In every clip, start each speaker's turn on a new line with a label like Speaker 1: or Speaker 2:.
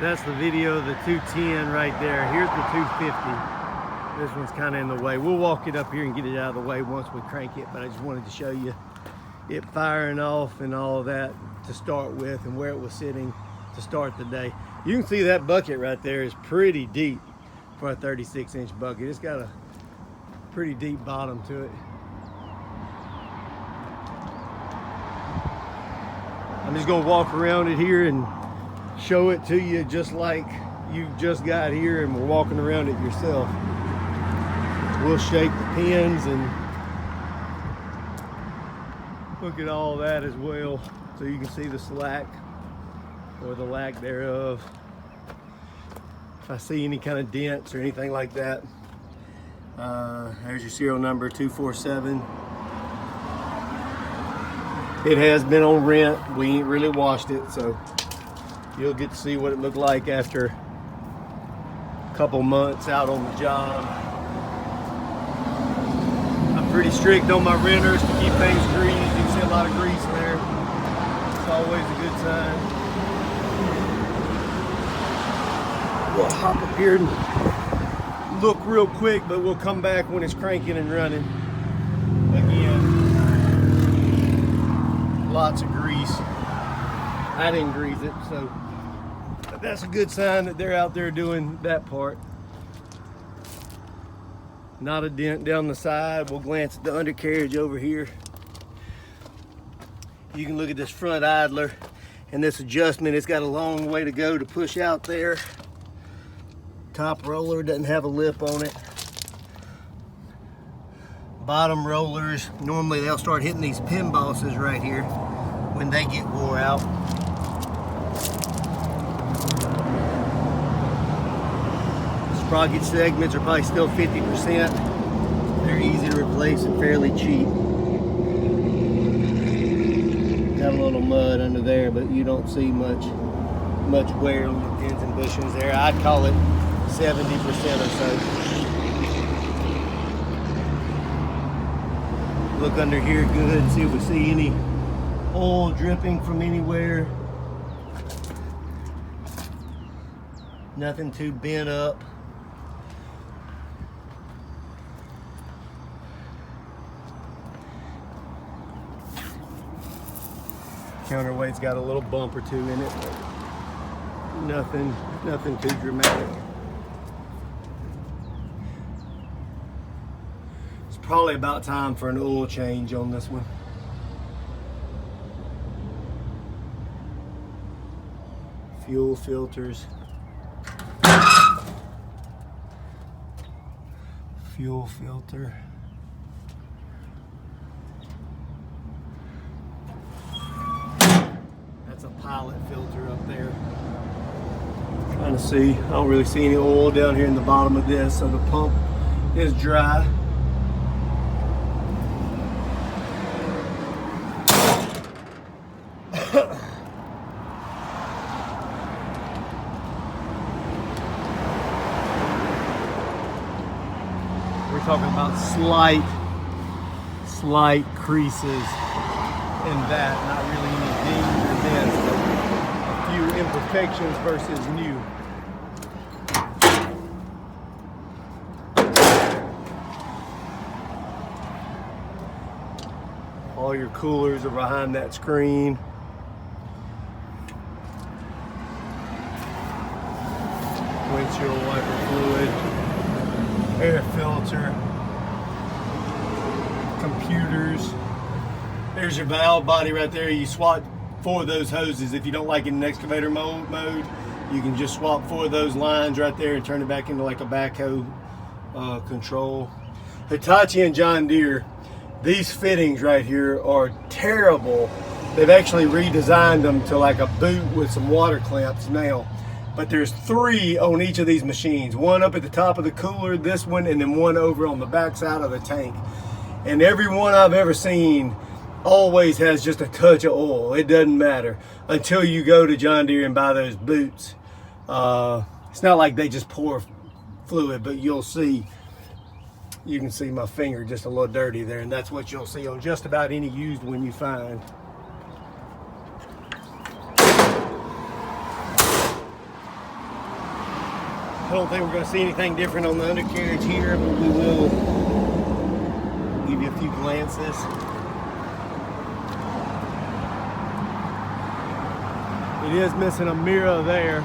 Speaker 1: That's the video of the 210 right there. Here's the 250. This one's kind of in the way. We'll walk it up here and get it out of the way once we crank it, but I just wanted to show you it firing off and all of that to start with and where it was sitting to start the day. You can see that bucket right there is pretty deep for a 36-inch bucket. It's got a pretty deep bottom to it. I'm just gonna walk around it here and show it to you just like you just got here and we're walking around it yourself. We'll shake the pins and look at all that as well, so you can see the slack or the lack thereof. If I see any kind of dents or anything like that, there's your serial number 247. It has been on rent. We ain't really washed it, so you'll get to see what it looked like after a couple months out on the job. I'm pretty strict on my renters to keep things greased. You can see a lot of grease there. It's always a good sign. We'll hop up here and look real quick, but we'll come back when it's cranking and running. Again, lots of grease. I didn't grease it, so that's a good sign that they're out there doing that part. Not a dent down the side. We'll glance at the undercarriage over here. You can look at this front idler and this adjustment. It's got a long way to go to push out there. Top roller doesn't have a lip on it. Bottom rollers, normally they'll start hitting these pin bosses right here when they get wore out. Sprocket segments are probably still 50%. They're easy to replace and fairly cheap. Got a little mud under there, but you don't see much wear on the pins and bushings there. I'd call it 70% or so. Look under here good and see if we see any oil dripping from anywhere. Nothing too bent up. Counterweight's got a little bump or two in it, but nothing too dramatic. It's probably about time for an oil change on this one. Fuel filters. Fuel filter. That's a pilot filter up there. Trying to see, I don't really see any oil down here in the bottom of this, so the pump is dry. We're talking about slight creases in that, not really any dings or dents, but a few imperfections versus new. All your coolers are behind that screen. Windshield wiper fluid, air filter, computers. There's your valve body right there. You swap 4 of those hoses. If you don't like it in excavator mode, you can just swap 4 of those lines right there and turn it back into like a backhoe control. Hitachi and John Deere, these fittings right here are terrible. They've actually redesigned them to like a boot with some water clamps now. But there's 3 on each of these machines. One up at the top of the cooler, this one, and then one over on the back side of the tank. And every one I've ever seen always has just a touch of oil. It doesn't matter until you go to John Deere and buy those boots. It's not like they just pour fluid, but you'll see, you can see my finger just a little dirty there, and that's what you'll see on just about any used one you find. don't think we're going to see anything different on the undercarriage here, but we will give you a few glances. It is missing a mirror there.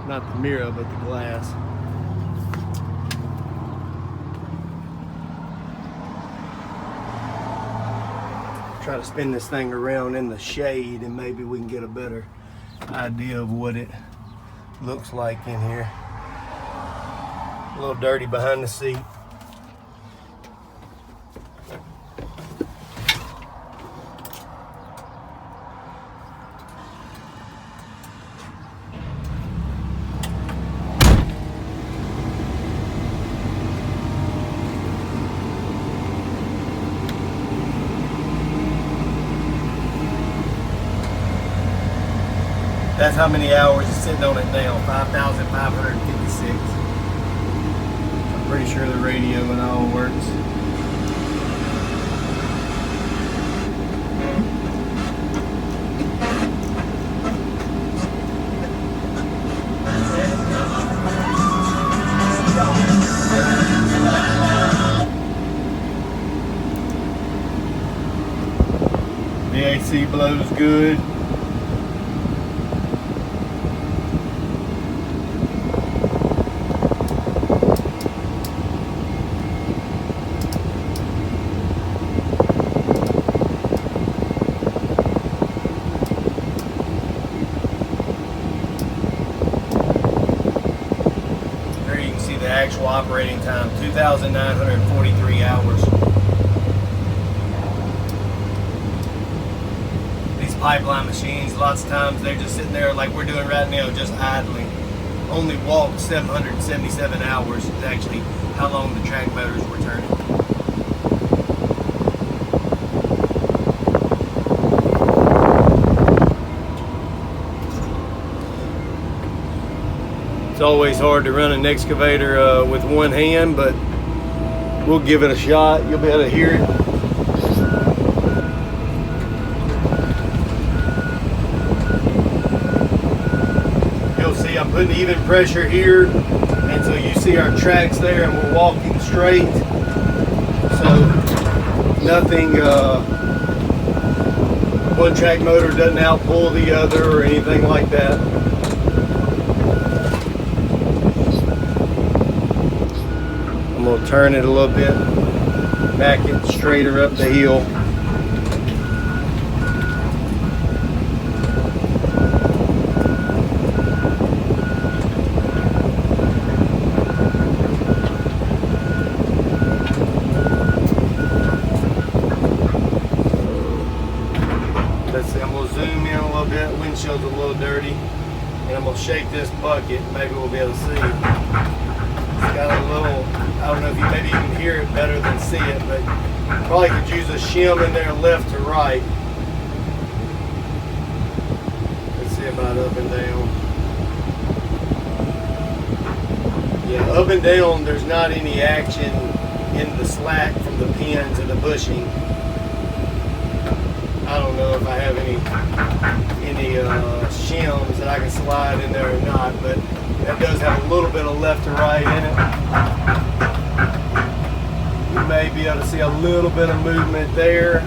Speaker 1: Not the mirror, but the glass. Try to spin this thing around in the shade and maybe we can get a better idea of what it looks like in here. A little dirty behind the seat. That's how many hours is sitting on it now, 5,556. I'm pretty sure the radio and all works. The AC blows good. Actual operating time, 2,943 hours. These pipeline machines, lots of times they're just sitting there like we're doing right now, just idling. Only walked 777 hours is actually how long the track motors were turning. It's always hard to run an excavator with one hand, but we'll give it a shot. You'll be able to hear it. You'll see I'm putting even pressure here, and so you see our tracks there, and we're walking straight. So nothing, one track motor doesn't outpull the other or anything like that. We'll turn it a little bit, back it straighter up the hill. Let's see, I'm going to zoom in a little bit. Windshield's a little dirty, and I'm going to shake this bucket. Maybe we'll be able to see. It's got a little, I don't know if you maybe you can hear it better than see it, but probably could use a shim in there left to right. Let's see about up and down. Yeah, up and down, there's not any action in the slack from the pins and the bushing. I don't know if I have any shims that I can slide in there or not, but that does have a little bit of left to right in it. You may be able to see a little bit of movement there.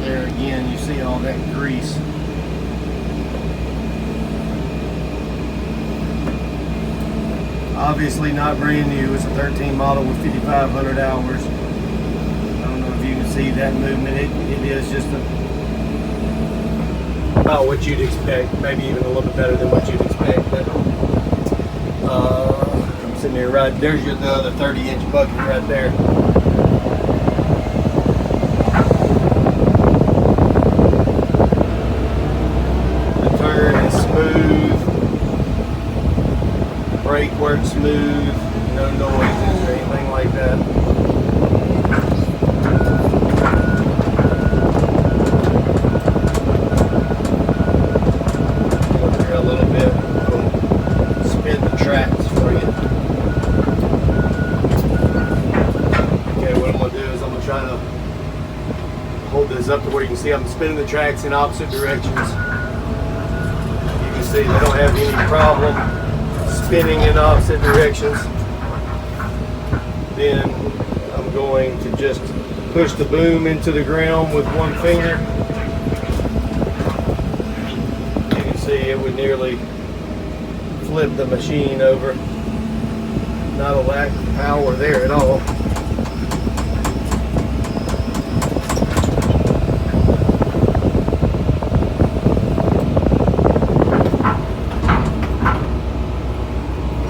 Speaker 1: There again, you see all that grease. Obviously not brand new. It's a 13 model with 5,500 hours. I don't know if you can see that movement. It is just about what you'd expect, maybe even a little bit better than what you'd expect. But I'm sitting there right there's the other 30-inch bucket right there. The turn is smooth, brake works smooth, no noises or anything like that. is up to where you can see I'm spinning the tracks in opposite directions. You can see they don't have any problem spinning in opposite directions. Then I'm going to just push the boom into the ground with one finger. You can see it would nearly flip the machine over. Not a lack of power there at all.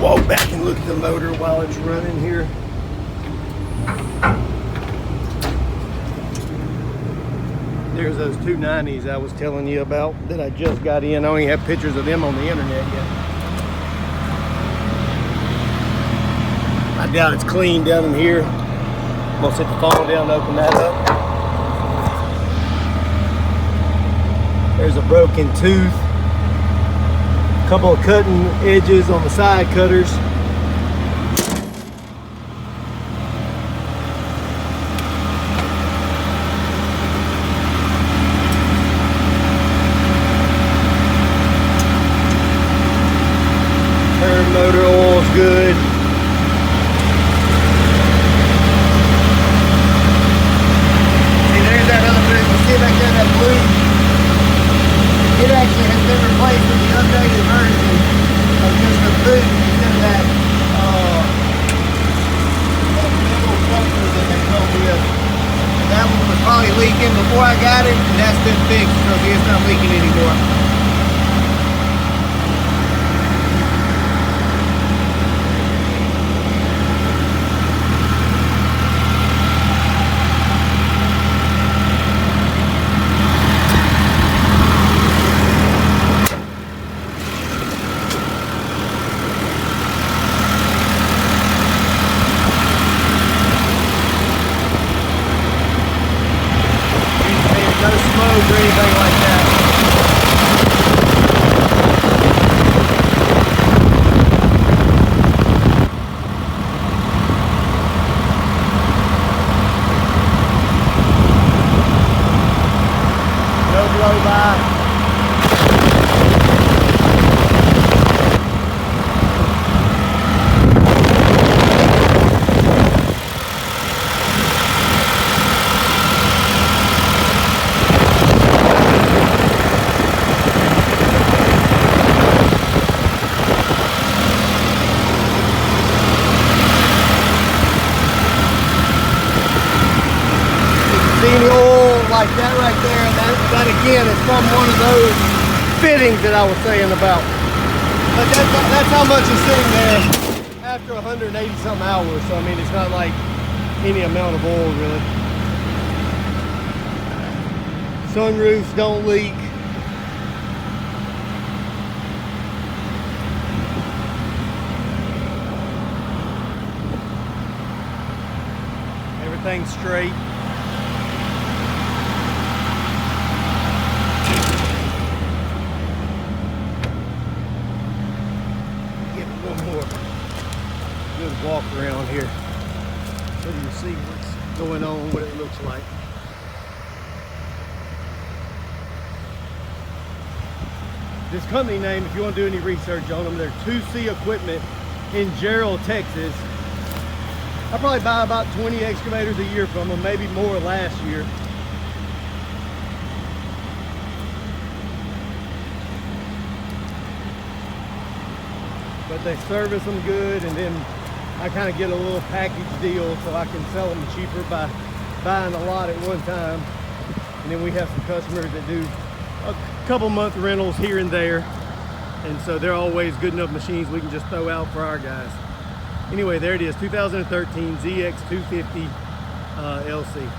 Speaker 1: Walk back and look at the motor while it's running here. There's those 290s I was telling you about that I just got in. I only have pictures of them on the internet yet. I doubt it's clean down in here. I'm gonna set the phone down to open that up. There's a broken tooth. A couple of cutting edges on the side cutters. Turn motor oil's good. It actually has been replaced with the updated version of just the boot instead of that middle structure that they come with. And that one was probably leaking before I got it, and that's been fixed, so it's not leaking anymore. No smoke or anything like that. No blow by. See any oil like that right there? That again is from one of those fittings that I was saying about. But that's how much is sitting there after 180 some hours. So I mean, it's not like any amount of oil really. Sunroofs don't leak. Everything's straight. Good walk around here so you see what's going on, what it looks like. This company name, if you want to do any research on them, they're 2C Equipment in Gerald, Texas. I probably buy about 20 excavators a year from them, maybe more last year. But they service them good, and then I kind of get a little package deal so I can sell them cheaper by buying a lot at one time. And then we have some customers that do a couple month rentals here and there, and so they're always good enough machines we can just throw out for our guys. Anyway, there it is, 2013 ZX250 LC.